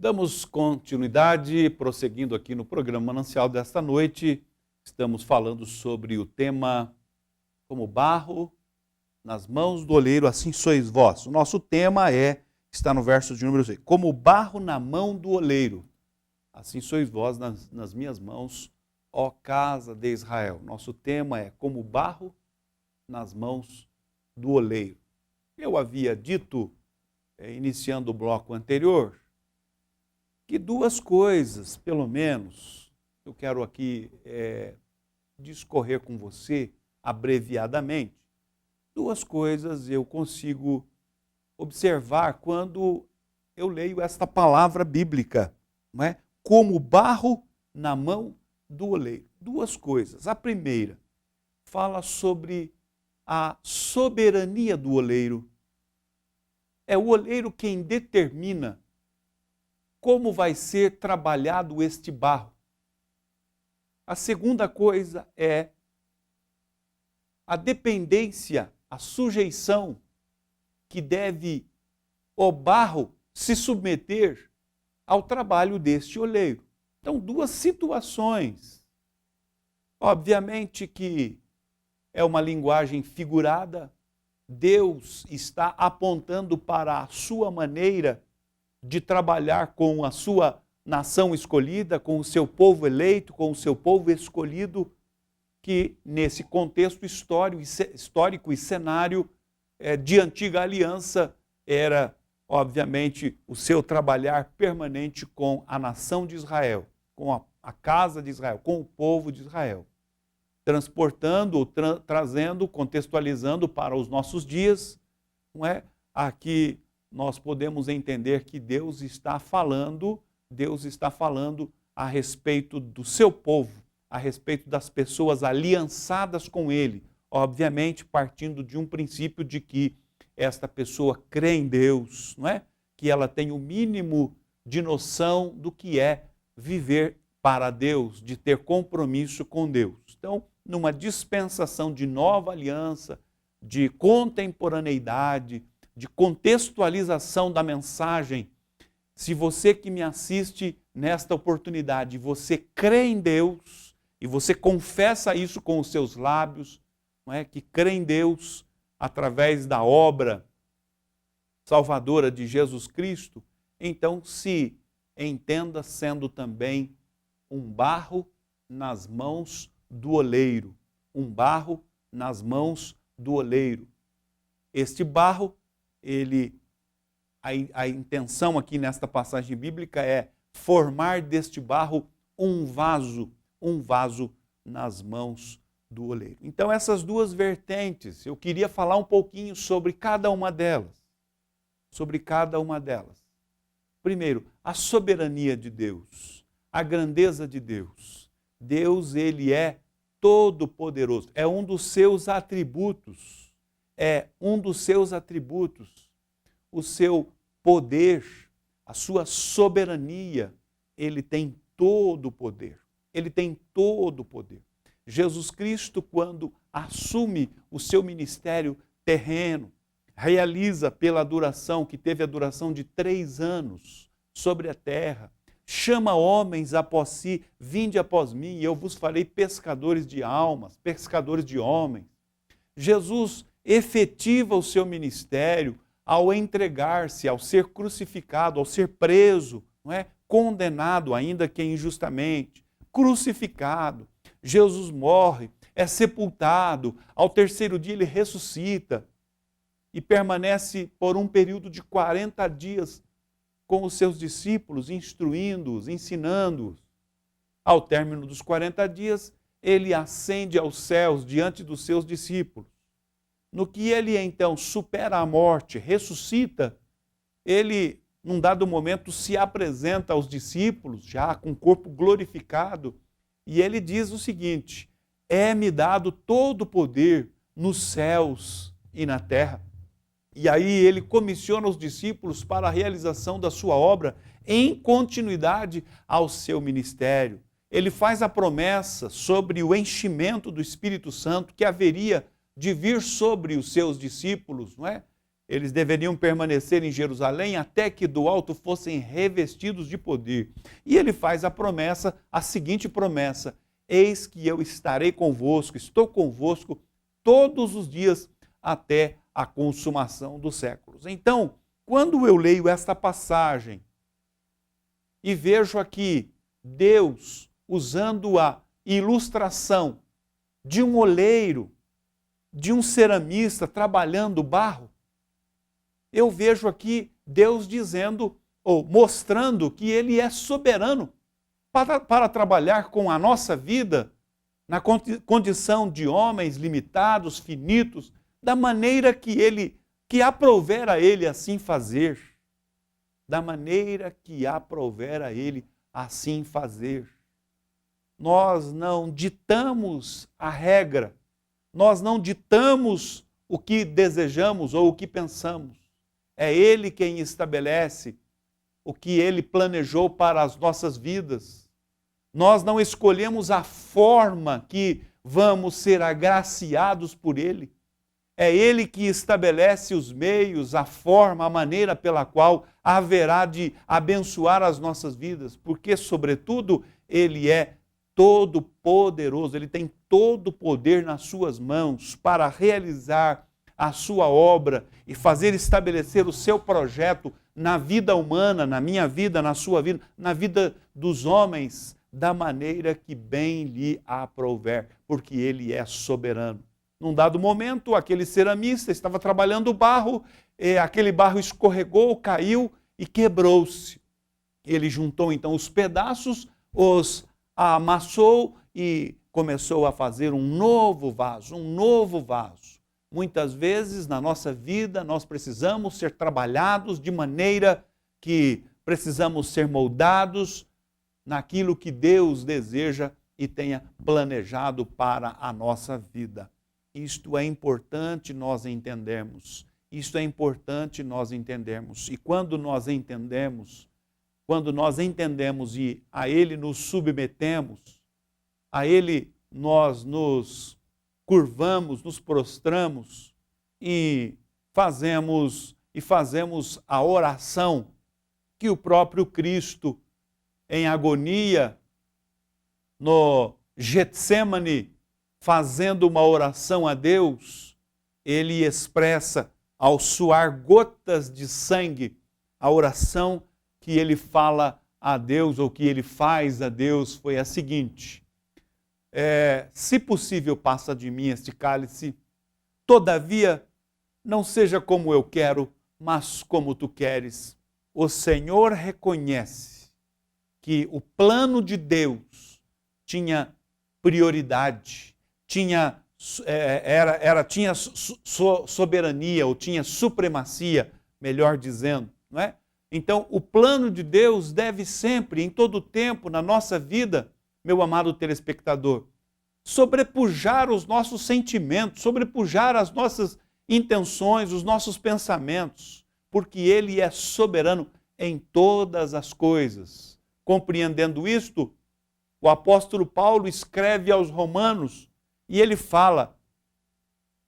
Damos continuidade, prosseguindo aqui no programa Manancial desta noite. Estamos falando sobre o tema como barro nas mãos do oleiro, assim sois vós. O nosso tema está no verso de número 6. Como barro na mão do oleiro, assim sois vós nas minhas mãos, ó casa de Israel. Nosso tema é como barro nas mãos do oleiro. Eu havia dito, iniciando o bloco anterior, que duas coisas, pelo menos, eu quero aqui discorrer com você abreviadamente. Duas coisas eu consigo observar quando eu leio esta palavra bíblica, não é? Como barro na mão do oleiro. Duas coisas. A primeira fala sobre a soberania do oleiro. É o oleiro quem determina como vai ser trabalhado este barro. A segunda coisa é a dependência, a sujeição que deve o barro se submeter ao trabalho deste oleiro. Então, duas situações. Obviamente que é uma linguagem figurada. Deus está apontando para a sua maneira de trabalhar com a sua nação escolhida, com o seu povo eleito, com o seu povo escolhido, que nesse contexto histórico e cenário de antiga aliança era, obviamente, o seu trabalhar permanente com a nação de Israel, com a casa de Israel, com o povo de Israel, transportando, trazendo, contextualizando para os nossos dias, não é? Aqui nós podemos entender que Deus está falando a respeito do seu povo, a respeito das pessoas aliançadas com Ele, obviamente partindo de um princípio de que esta pessoa crê em Deus, não é? Que ela tem o mínimo de noção do que é viver para Deus, de ter compromisso com Deus. Então, numa dispensação de nova aliança, de contemporaneidade, de contextualização da mensagem, se você que me assiste nesta oportunidade, você crê em Deus e você confessa isso com os seus lábios, não é? Que crê em Deus através da obra salvadora de Jesus Cristo, então se entenda sendo também um barro nas mãos do oleiro, um barro nas mãos do oleiro. Este barro, a intenção aqui nesta passagem bíblica é formar deste barro um vaso nas mãos do oleiro. Então essas duas vertentes, eu queria falar um pouquinho sobre cada uma delas. Primeiro, a soberania de Deus, a grandeza de Deus. Deus, Ele é todo-poderoso, é um dos seus atributos. O seu poder, a sua soberania, Ele tem todo o poder. Jesus Cristo, quando assume o seu ministério terreno, realiza pela duração, que teve a duração de 3 anos sobre a terra, chama homens após si, vinde após mim, e eu vos farei pescadores de almas, pescadores de homens. Jesus efetiva o seu ministério ao entregar-se, ao ser crucificado, ao ser preso, não é? Condenado, ainda que injustamente, crucificado. Jesus morre, é sepultado, ao 3º dia ele ressuscita e permanece por um período de 40 dias com os seus discípulos, instruindo-os, ensinando-os. Ao término dos 40 dias, ele ascende aos céus diante dos seus discípulos. No que ele então supera a morte, ressuscita, ele, num dado momento, se apresenta aos discípulos, já com o corpo glorificado, e ele diz o seguinte: é-me dado todo o poder nos céus e na terra. E aí ele comissiona os discípulos para a realização da sua obra em continuidade ao seu ministério. Ele faz a promessa sobre o enchimento do Espírito Santo que haveria de vir sobre os seus discípulos, não é? eles deveriam permanecer em Jerusalém até que do alto fossem revestidos de poder. E ele faz a promessa, a seguinte promessa: eis que eu estarei convosco, estou convosco todos os dias até a consumação dos séculos. Então, quando eu leio esta passagem e vejo aqui Deus usando a ilustração de um oleiro, de um ceramista trabalhando barro, eu vejo aqui Deus dizendo, ou mostrando que Ele é soberano para trabalhar com a nossa vida na condição de homens limitados, finitos, da maneira que aprouver a Ele assim fazer. Da maneira que aprouver a Ele assim fazer. Nós não ditamos a regra, nós não ditamos o que desejamos ou o que pensamos. É Ele quem estabelece o que Ele planejou para as nossas vidas. Nós não escolhemos a forma que vamos ser agraciados por Ele. É Ele que estabelece os meios, a forma, a maneira pela qual haverá de abençoar as nossas vidas, porque, sobretudo, Ele é todo-poderoso, Ele tem todo o poder nas suas mãos para realizar a sua obra e fazer estabelecer o seu projeto na vida humana, na minha vida, na sua vida, na vida dos homens, da maneira que bem lhe aprouver, porque Ele é soberano. Num dado momento, aquele ceramista estava trabalhando o barro, aquele barro escorregou, caiu e quebrou-se. Ele juntou então os pedaços, os amassou e começou a fazer um novo vaso, um novo vaso. Muitas vezes na nossa vida nós precisamos ser trabalhados de maneira que precisamos ser moldados naquilo que Deus deseja e tenha planejado para a nossa vida. Isto é importante nós entendermos. Isto é importante nós entendermos. E quando nós entendemos e a Ele nos submetemos, a Ele nós nos curvamos, nos prostramos e fazemos a oração que o próprio Cristo, em agonia, no Getsêmani, fazendo uma oração a Deus, ele expressa ao suar gotas de sangue a oração que ele fala a Deus, ou que ele faz a Deus, foi a seguinte: se possível, passa de mim este cálice, todavia não seja como eu quero, mas como tu queres. O Senhor reconhece que o plano de Deus tinha prioridade, tinha soberania, ou tinha supremacia, melhor dizendo, não é? Então, o plano de Deus deve sempre, em todo tempo, na nossa vida, meu amado telespectador, sobrepujar os nossos sentimentos, sobrepujar as nossas intenções, os nossos pensamentos, porque Ele é soberano em todas as coisas. Compreendendo isto, o apóstolo Paulo escreve aos Romanos e ele fala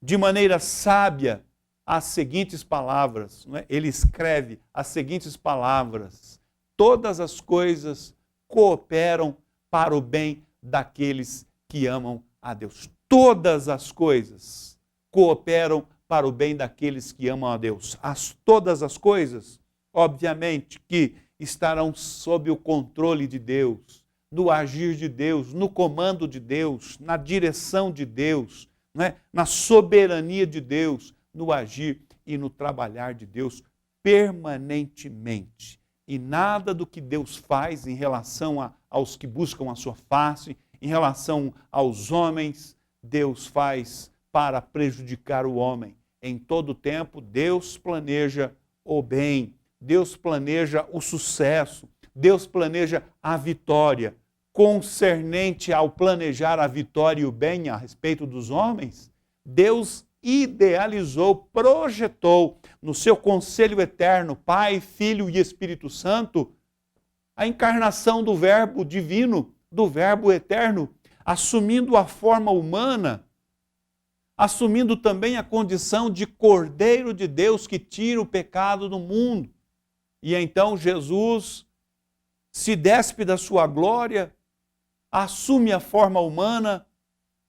de maneira sábia as seguintes palavras, não é? Ele escreve as seguintes palavras: todas as coisas cooperam para o bem daqueles que amam a Deus. Todas as coisas cooperam para o bem daqueles que amam a Deus. Todas as coisas, obviamente, que estarão sob o controle de Deus, no agir de Deus, no comando de Deus, na direção de Deus, não é? Na soberania de Deus, no agir e no trabalhar de Deus permanentemente. E nada do que Deus faz em relação aos que buscam a sua face, em relação aos homens, Deus faz para prejudicar o homem. Em todo tempo, Deus planeja o bem, Deus planeja o sucesso, Deus planeja a vitória. Concernente ao planejar a vitória e o bem a respeito dos homens, Deus idealizou, projetou no seu conselho eterno, Pai, Filho e Espírito Santo, a encarnação do Verbo divino, do Verbo eterno, assumindo a forma humana, assumindo também a condição de Cordeiro de Deus que tira o pecado do mundo. E então Jesus se despe da sua glória, assume a forma humana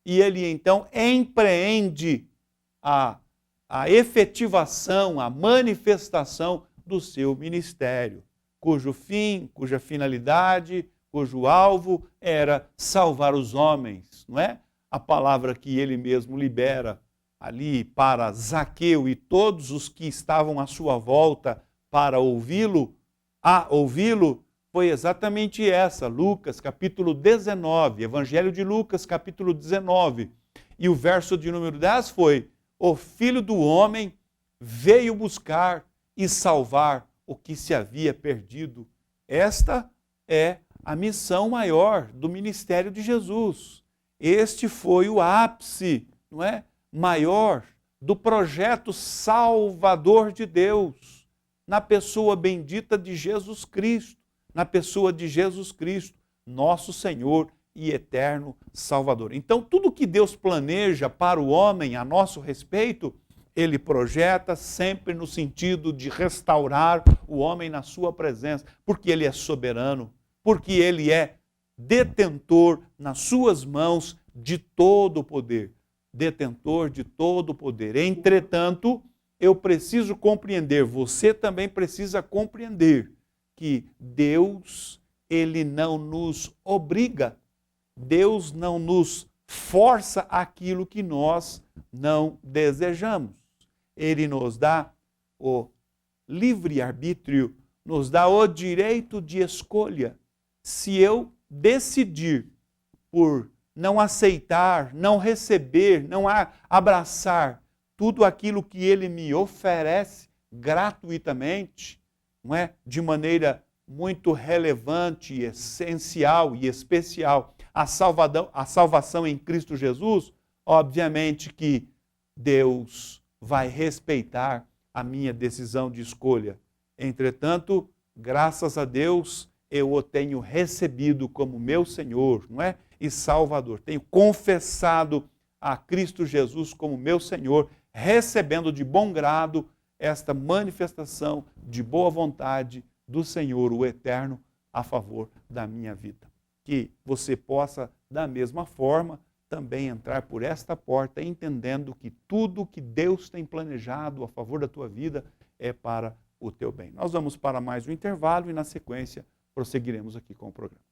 e ele então empreende a efetivação, a manifestação do seu ministério, cujo fim, cuja finalidade, cujo alvo era salvar os homens, não é? A palavra que ele mesmo libera ali para Zaqueu e todos os que estavam à sua volta para ouvi-lo, foi exatamente essa, Lucas capítulo 19, Evangelho de Lucas capítulo 19, e o verso de número 10 foi: o Filho do Homem veio buscar e salvar o que se havia perdido. Esta é a missão maior do ministério de Jesus. Este foi o ápice, não é, maior do projeto salvador de Deus, na pessoa bendita de Jesus Cristo, na pessoa de Jesus Cristo, nosso Senhor e eterno Salvador. Então, tudo que Deus planeja para o homem a nosso respeito, ele projeta sempre no sentido de restaurar o homem na sua presença, porque ele é soberano, porque ele é detentor nas suas mãos de todo o poder. Detentor de todo o poder. Entretanto, eu preciso compreender, você também precisa compreender que Deus, ele não nos obriga, Deus não nos força aquilo que nós não desejamos. Ele nos dá o livre-arbítrio, nos dá o direito de escolha. Se eu decidir por não aceitar, não receber, não abraçar tudo aquilo que ele me oferece gratuitamente, não é? De maneira muito relevante, essencial e especial, a salvação em Cristo Jesus, obviamente que Deus vai respeitar a minha decisão de escolha. Entretanto, graças a Deus, eu o tenho recebido como meu Senhor, não é? E Salvador. Tenho confessado a Cristo Jesus como meu Senhor, recebendo de bom grado esta manifestação de boa vontade do Senhor, o Eterno, a favor da minha vida. Que você possa, da mesma forma, também entrar por esta porta, entendendo que tudo que Deus tem planejado a favor da tua vida é para o teu bem. Nós vamos para mais um intervalo e, na sequência, prosseguiremos aqui com o programa.